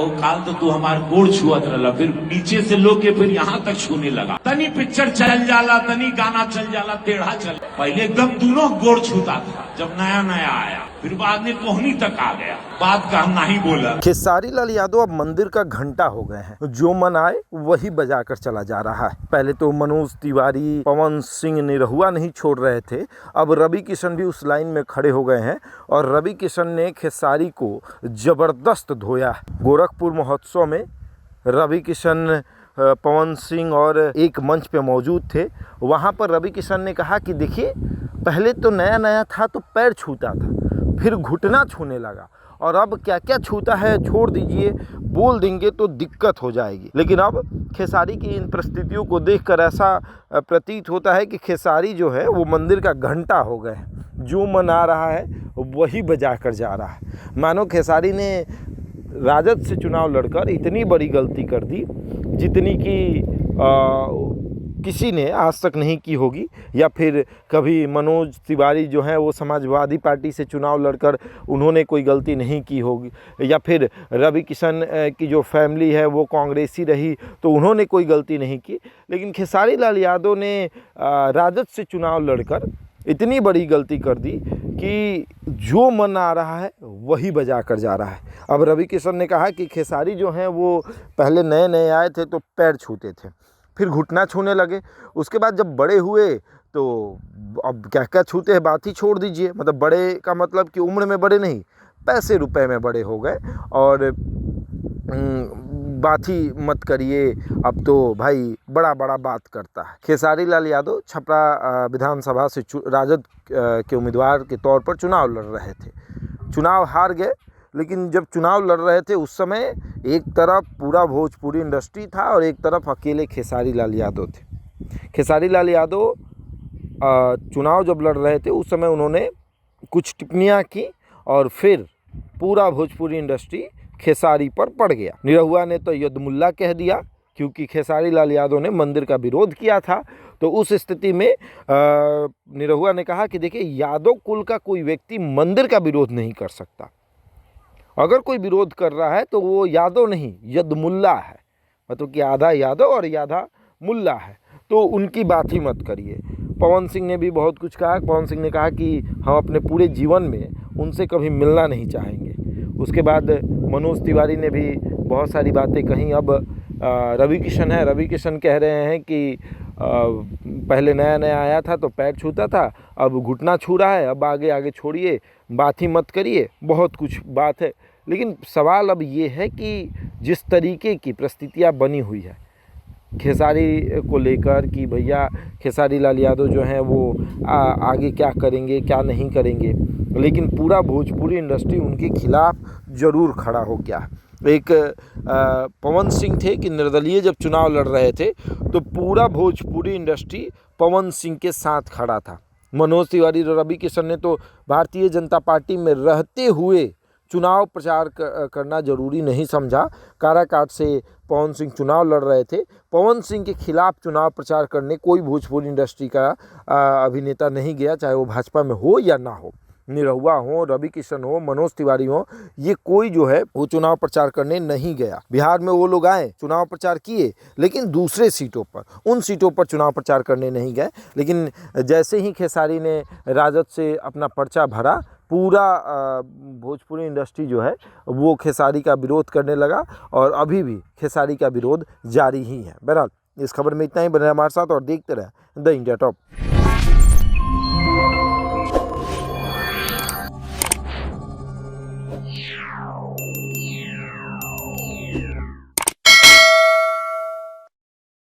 तो काल तो तू हमार गोड़ छुअत रहा, फिर नीचे से लोग फिर यहाँ तक छूने लगा। तनी पिक्चर चल जाला, तनी गाना चल जाला, टेढ़ा चल। पहले एकदम दोनों गोड़ छूता था जब नया नया आया, फिर बाद में कोहनी तक आ गया। बात का हम नहीं बोला। खेसारी लाल यादव अब मंदिर का घंटा हो गए हैं, जो मन आए वही बजा कर चला जा रहा है। पहले तो मनोज तिवारी, पवन सिंह निरहुआ नहीं छोड़ रहे थे, अब रवि किशन भी उस लाइन में खड़े हो गए हैं और रवि किशन ने खेसारी को जबरदस्त धोया। गोरखपुर महोत्सव में रवि किशन, पवन सिंह और एक मंच पे मौजूद थे। वहाँ पर रवि किशन ने कहा कि देखिए, पहले तो नया नया था तो पैर छूता था, फिर घुटना छूने लगा, और अब क्या क्या छूता है छोड़ दीजिए, बोल देंगे तो दिक्कत हो जाएगी। लेकिन अब खेसारी की इन परिस्थितियों को देखकर ऐसा प्रतीत होता है कि खेसारी जो है वो मंदिर का घंटा हो गए, जो मन आ रहा है वही बजा कर जा रहा है। मानो खेसारी ने राजद से चुनाव लड़कर इतनी बड़ी गलती कर दी जितनी कि किसी ने आज तक नहीं की होगी, या फिर कभी मनोज तिवारी जो हैं वो समाजवादी पार्टी से चुनाव लड़कर उन्होंने कोई गलती नहीं की होगी, या फिर रवि किशन की जो फैमिली है वो कांग्रेसी रही तो उन्होंने कोई गलती नहीं की। लेकिन खेसारी लाल यादव ने राजद से चुनाव लड़कर इतनी बड़ी गलती कर दी कि जो मन आ रहा है वही बजा कर जा रहा है। अब रवि किशन ने कहा कि खेसारी जो हैं वो पहले नए नए आए थे तो पैर छूते थे, फिर घुटना छूने लगे, उसके बाद जब बड़े हुए तो अब क्या क्या छूते हैं बात ही छोड़ दीजिए। मतलब बड़े का मतलब कि उम्र में बड़े नहीं, पैसे रुपए में बड़े हो गए, और बात ही मत करिए, अब तो भाई बड़ा बड़ा बात करता है। खेसारी लाल यादव छपरा विधानसभा से राजद के उम्मीदवार के तौर पर चुनाव लड़ रहे थे, चुनाव हार गए। लेकिन जब चुनाव लड़ रहे थे उस समय एक तरफ पूरा भोजपुरी इंडस्ट्री था और एक तरफ अकेले खेसारी लाल यादव थे। खेसारी लाल यादव चुनाव जब लड़ रहे थे उस समय उन्होंने कुछ टिप्पणियां की और फिर पूरा भोजपुरी इंडस्ट्री खेसारी पर पड़ गया। निरहुआ ने तो यदमुल्ला कह दिया, क्योंकि खेसारी लाल यादव ने मंदिर का विरोध किया था। तो उस स्थिति में निरहुआ ने कहा कि देखिए, यादव कुल का कोई व्यक्ति मंदिर का विरोध नहीं कर सकता, अगर कोई विरोध कर रहा है तो वो यादव नहीं यदमुल्ला है, मतलब कि आधा यादव और आधा मुल्ला है, तो उनकी बात ही मत करिए। पवन सिंह ने भी बहुत कुछ कहा। पवन सिंह ने कहा कि हम अपने पूरे जीवन में उनसे कभी मिलना नहीं चाहेंगे। उसके बाद मनोज तिवारी ने भी बहुत सारी बातें कहीं। अब रवि किशन है, रवि किशन कह रहे हैं कि पहले नया नया आया था तो पैर छूता था, अब घुटना छू रहा है, अब आगे आगे छोड़िए, बात ही मत करिए, बहुत कुछ बात है। लेकिन सवाल अब ये है कि जिस तरीके की परिस्थितियाँ बनी हुई है खेसारी को लेकर कि भैया खेसारी लाल यादव जो हैं वो आगे क्या करेंगे क्या नहीं करेंगे, लेकिन पूरा भोजपुरी इंडस्ट्री उनके खिलाफ ज़रूर खड़ा हो गया। एक पवन सिंह थे कि निर्दलीय जब चुनाव लड़ रहे थे तो पूरा भोजपुरी इंडस्ट्री पवन सिंह के साथ खड़ा था। मनोज तिवारी और रवि किशन ने तो भारतीय जनता पार्टी में रहते हुए चुनाव प्रचार करना जरूरी नहीं समझा। काराकाट से पवन सिंह चुनाव लड़ रहे थे, पवन सिंह के खिलाफ चुनाव प्रचार करने कोई भोजपुरी इंडस्ट्री का अभिनेता नहीं गया, चाहे वो भाजपा में हो या ना हो। निरहुआ हो, रवि किशन हो, मनोज तिवारी हो, ये कोई जो है वो चुनाव प्रचार करने नहीं गया। बिहार में वो लोग आए, चुनाव प्रचार किए, लेकिन दूसरे सीटों पर, उन सीटों पर चुनाव प्रचार करने नहीं गए। लेकिन जैसे ही खेसारी ने राजद से अपना पर्चा भरा, पूरा भोजपुरी इंडस्ट्री जो है वो खेसारी का विरोध करने लगा, और अभी भी खेसारी का विरोध जारी ही है। बहरहाल इस खबर में इतना ही। बने हमारे साथ और देखते रहे द इंडिया टॉप।